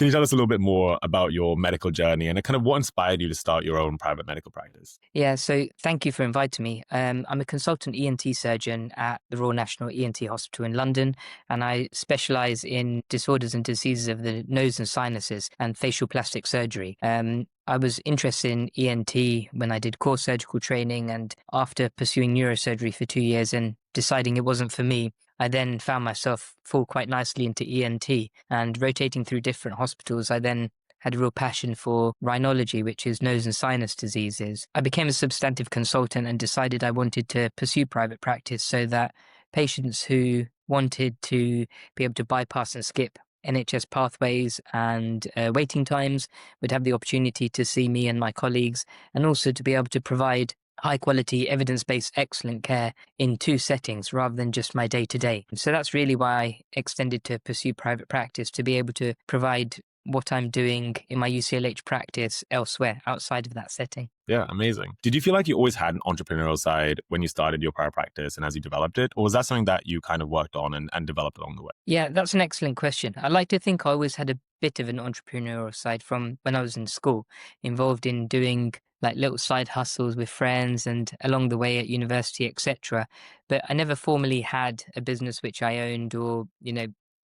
Can you tell us a little bit more about your medical journey and kind of what inspired you to start your own private medical practice? Yeah, so thank you for inviting me. I'm a consultant ENT surgeon at the Royal National ENT Hospital in London, and I specialize in disorders and diseases of the nose and sinuses and facial plastic surgery. I was interested in ENT when I did core surgical training, and after pursuing neurosurgery for 2 years and deciding it wasn't for me, I then found myself fall quite nicely into ENT, and rotating through different hospitals. I then had a real passion for rhinology, which is nose and sinus diseases. I became a substantive consultant and decided I wanted to pursue private practice so that patients who wanted to be able to bypass and skip NHS pathways and waiting times would have the opportunity to see me and my colleagues, and also to be able to provide high quality, evidence-based, excellent care in two settings rather than just my day-to-day. So that's really why I extended to pursue private practice, to be able to provide what I'm doing in my UCLH practice elsewhere outside of that setting. Yeah, amazing. Did you feel like you always had an entrepreneurial side when you started your private practice and as you developed it? Or was that something that you kind of worked on and developed along the way? Yeah, that's an excellent question. I like to think I always had a bit of an entrepreneurial side from when I was in school, involved in doing like little side hustles with friends and along the way at university, etc. But I never formally had a business which I owned or,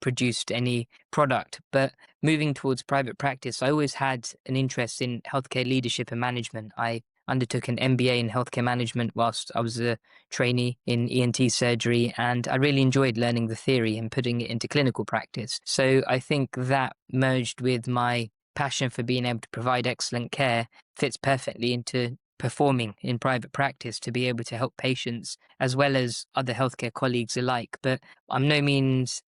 produced any product. But moving towards private practice, I always had an interest in healthcare leadership and management. I undertook an MBA in healthcare management whilst I was a trainee in ENT surgery, and I really enjoyed learning the theory and putting it into clinical practice. So I think that merged with my passion for being able to provide excellent care fits perfectly into performing in private practice to be able to help patients as well as other healthcare colleagues alike. But I'm no means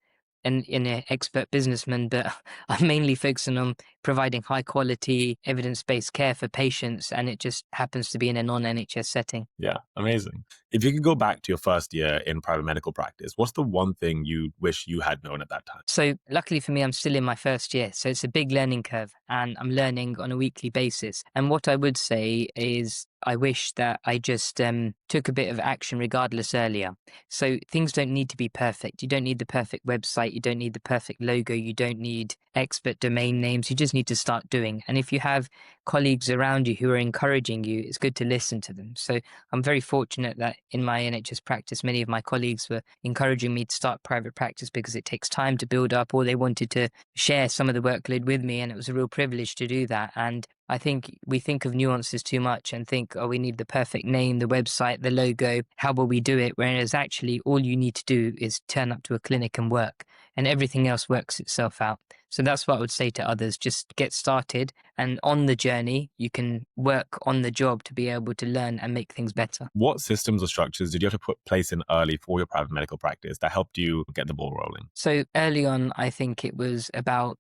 an expert businessman, but I'm mainly focusing on providing high quality, evidence-based care for patients, and it just happens to be in a non-NHS setting. Yeah, amazing. If you could go back to your first year in private medical practice, what's the one thing you wish you had known at that time? So luckily for me, I'm still in my first year. So it's a big learning curve and I'm learning on a weekly basis. And what I would say is I wish that I just took a bit of action regardless earlier. So things don't need to be perfect. You don't need the perfect website. You don't need the perfect logo. You don't need expert domain names. You just need to start doing. And if you have colleagues around you who are encouraging you, it's good to listen to them. So I'm very fortunate that in my NHS practice, many of my colleagues were encouraging me to start private practice because it takes time to build up, or they wanted to share some of the workload with me. And it was a real privilege to do that. And I think we think of nuances too much and think, oh, we need the perfect name, the website, the logo. How will we do it? Whereas actually all you need to do is turn up to a clinic and work, and everything else works itself out. So that's what I would say to others. Just get started, and on the journey, you can work on the job to be able to learn and make things better. What systems or structures did you have to put place in early for your private medical practice that helped you get the ball rolling? So early on, I think it was about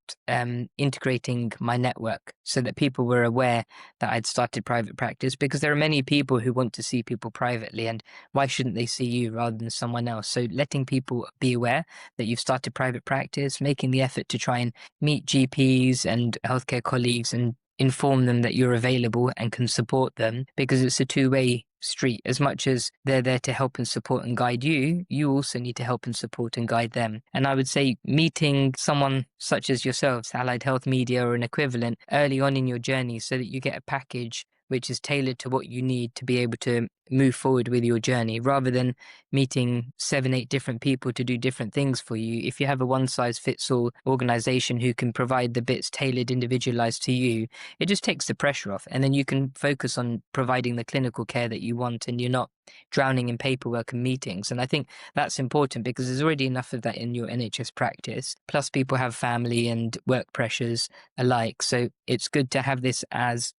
integrating my network so that people were aware that I'd started private practice, because there are many people who want to see people privately, and why shouldn't they see you rather than someone else? So letting people be aware that you've started private practice, making the effort to try and meet GPs and healthcare colleagues and inform them that you're available and can support them, because it's a two-way street. As much as they're there to help and support and guide you, you also need to help and support and guide them. And I would say meeting someone such as yourselves, Allied Health Media or an equivalent, early on in your journey so that you get a package which is tailored to what you need to be able to move forward with your journey, rather than meeting 7, 8 different people to do different things for you. If you have a one-size-fits-all organization who can provide the bits tailored, individualized to you, it just takes the pressure off, and then you can focus on providing the clinical care that you want, and you're not drowning in paperwork and meetings. And I think that's important because there's already enough of that in your NHS practice. Plus, people have family and work pressures alike. So it's good to have this as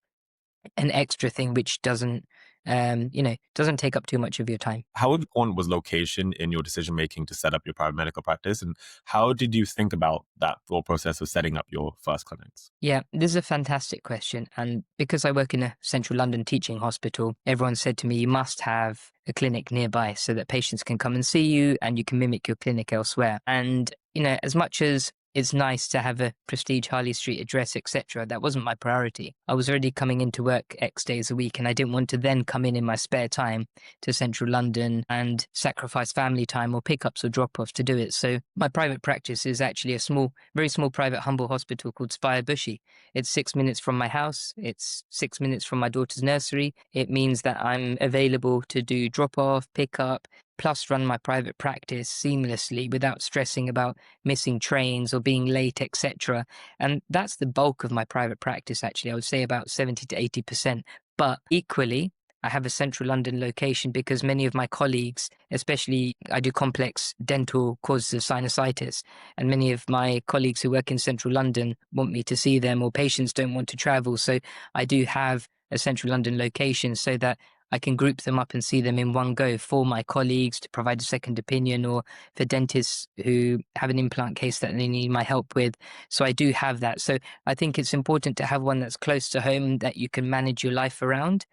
an extra thing which doesn't take up too much of your time. How important was location in your decision making to set up your private medical practice? And how did you think about that thought process of setting up your first clinics? Yeah, this is a fantastic question. And because I work in a central London teaching hospital, everyone said to me, you must have a clinic nearby so that patients can come and see you and you can mimic your clinic elsewhere. And as much as it's nice to have a prestige Harley Street address, etc. That wasn't my priority. I was already coming into work X days a week, and I didn't want to then come in my spare time to central London and sacrifice family time or pickups or drop-offs to do it. So my private practice is actually a small, very small private humble hospital called Spire Bushy. It's 6 minutes from my house. It's 6 minutes from my daughter's nursery. It means that I'm available to do drop-off, pick-up, plus run my private practice seamlessly without stressing about missing trains or being late, etc. And that's the bulk of my private practice, actually. I would say about 70 to 80%. But equally, I have a central London location because many of my colleagues, especially I do complex dental causes of sinusitis, and many of my colleagues who work in central London want me to see them, or patients don't want to travel. So I do have a central London location so that I can group them up and see them in one go for my colleagues to provide a second opinion, or for dentists who have an implant case that they need my help with. So I do have that. So I think it's important to have one that's close to home that you can manage your life around.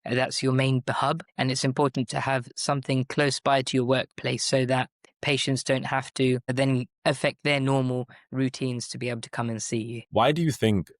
That's your main hub. And it's important to have something close by to your workplace so that patients don't have to then affect their normal routines to be able to come and see you. Why do you think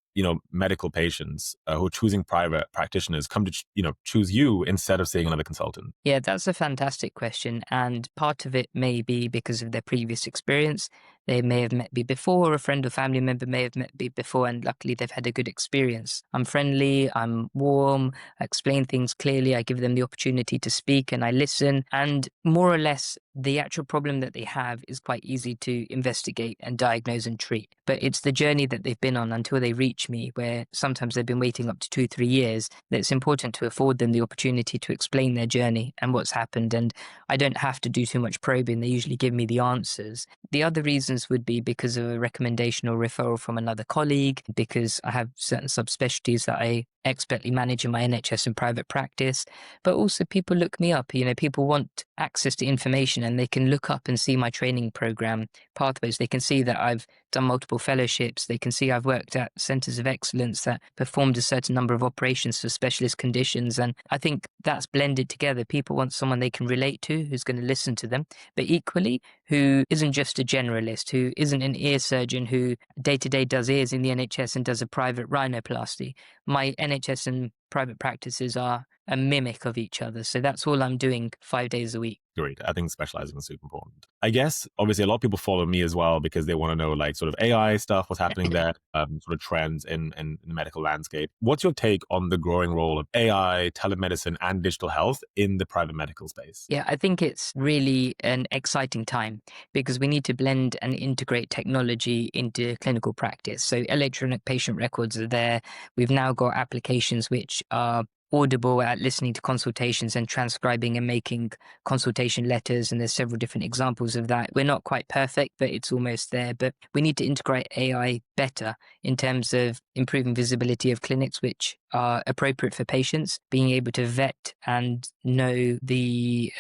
medical patients who are choosing private practitioners come to choose you instead of seeing another consultant? Yeah, that's a fantastic question. And part of it may be because of their previous experience. They may have met me before, or a friend or family member may have met me before, and luckily they've had a good experience. I'm friendly, I'm warm, I explain things clearly, I give them the opportunity to speak, and I listen. And more or less, the actual problem that they have is quite easy to investigate and diagnose and treat. But it's the journey that they've been on until they reach me, where sometimes they've been waiting up to 2, 3 years, that it's important to afford them the opportunity to explain their journey and what's happened. And I don't have to do too much probing. They usually give me the answers. The other reasons would be because of a recommendation or referral from another colleague, because I have certain subspecialties that I expertly manage in my NHS and private practice. But also people look me up. People want access to information, and they can look up and see my training program pathways. They can see that I've done multiple fellowships. They can see I've worked at centers of excellence that performed a certain number of operations for specialist conditions. And I think that's blended together. People want someone they can relate to, who's going to listen to them, but equally who isn't just a generalist, who isn't an ear surgeon who day to day does ears in the NHS and does a private rhinoplasty. My NHS and private practices are a mimic of each other. So that's all I'm doing 5 days a week. Great. I think specializing is super important. I guess, obviously, a lot of people follow me as well because they want to know sort of AI stuff, what's happening there, sort of trends in the medical landscape. What's your take on the growing role of AI, telemedicine, and digital health in the private medical space? Yeah, I think it's really an exciting time because we need to blend and integrate technology into clinical practice. So electronic patient records are there. We've now got applications which are audible at listening to consultations and transcribing and making consultation letters. And there's several different examples of that. We're not quite perfect, but it's almost there. But we need to integrate AI better in terms of improving visibility of clinics which are appropriate for patients, being able to vet and know the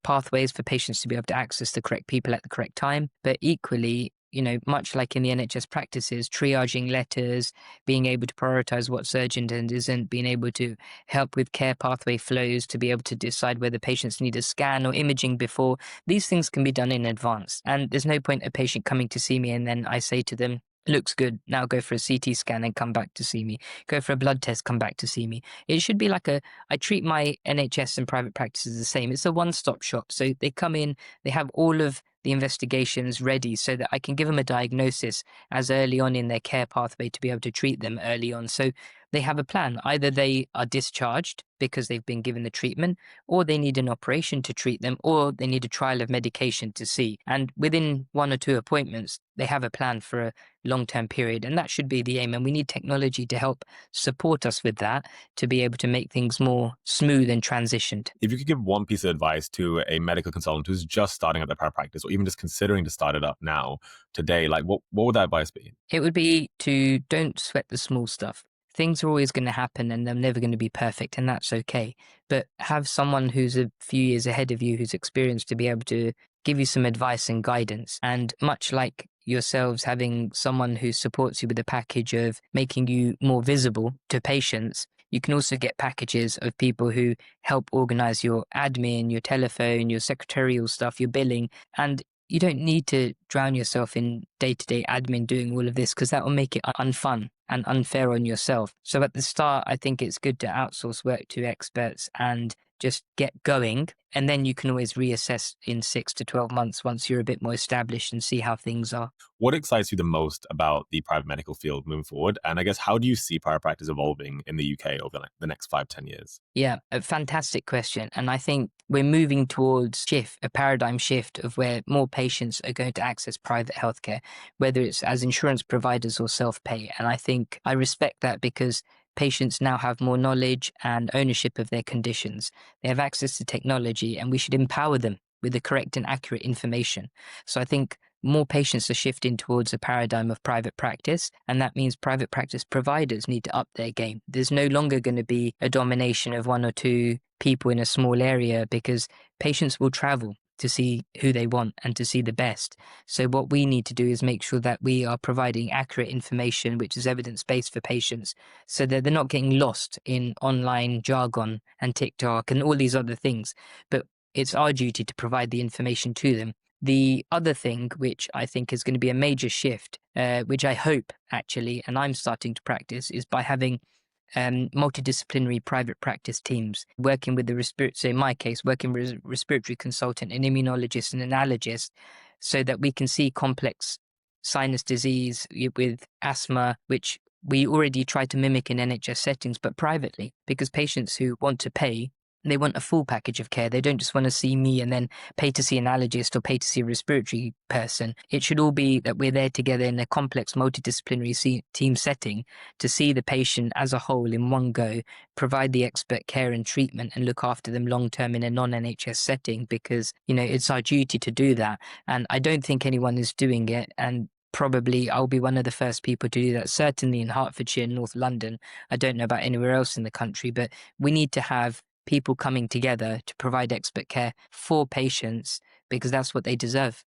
pathways for patients to be able to access the correct people at the correct time. But equally, much like in the NHS practices, triaging letters, being able to prioritize what surgeon and isn't, being able to help with care pathway flows to be able to decide whether patients need a scan or imaging before. These things can be done in advance. And there's no point a patient coming to see me and then I say to them, looks good, now go for a CT scan and come back to see me. Go for a blood test, come back to see me. It should be I treat my NHS and private practices the same. It's a one-stop shop. So they come in, they have all of the investigations ready so that I can give them a diagnosis as early on in their care pathway to be able to treat them early on. So they have a plan. Either they are discharged because they've been given the treatment, or they need an operation to treat them, or they need a trial of medication to see. And within 1 or 2 appointments, they have a plan for a long-term period. And that should be the aim. And we need technology to help support us with that, to be able to make things more smooth and transitioned. If you could give one piece of advice to a medical consultant who's just starting at their private practice, or even just considering to start it up now, today, what would that advice be? It would be to don't sweat the small stuff. Things are always going to happen and they're never going to be perfect, and that's okay. But have someone who's a few years ahead of you, who's experienced, to be able to give you some advice and guidance. And much like yourselves having someone who supports you with a package of making you more visible to patients, you can also get packages of people who help organize your admin, your telephone, your secretarial stuff, your billing. And you don't need to drown yourself in day-to-day admin doing all of this, because that will make it unfun and unfair on yourself. So at the start, I think it's good to outsource work to experts and just get going. And then you can always reassess in 6 to 12 months once you're a bit more established and see how things are. What excites you the most about the private medical field moving forward? And I guess, how do you see private practice evolving in the UK over the next 5, 10 years? Yeah, a fantastic question. And I think we're moving towards a paradigm shift of where more patients are going to access private healthcare, whether it's as insurance providers or self-pay. And I think I respect that because patients now have more knowledge and ownership of their conditions. They have access to technology, and we should empower them with the correct and accurate information. So I think more patients are shifting towards a paradigm of private practice, and that means private practice providers need to up their game. There's no longer going to be a domination of one or two people in a small area, because patients will travel to see who they want and to see the best. So what we need to do is make sure that we are providing accurate information, which is evidence-based for patients, so that they're not getting lost in online jargon and TikTok and all these other things. But it's our duty to provide the information to them. The other thing, which I think is going to be a major shift, which I hope actually, and I'm starting to practice, is by having multidisciplinary private practice teams working with the respiratory, so in my case, working with a respiratory consultant, an immunologist, and an allergist, so that we can see complex sinus disease with asthma, which we already try to mimic in NHS settings, but privately, because patients who want to pay, they want a full package of care. They don't just want to see me and then pay to see an allergist or pay to see a respiratory person. It should all be that we're there together in a complex multidisciplinary team setting to see the patient as a whole in one go, provide the expert care and treatment, and look after them long term in a non-NHS setting, because, it's our duty to do that. And I don't think anyone is doing it. And probably I'll be one of the first people to do that, certainly in Hertfordshire and North London. I don't know about anywhere else in the country, but we need to have people coming together to provide expert care for patients, because that's what they deserve.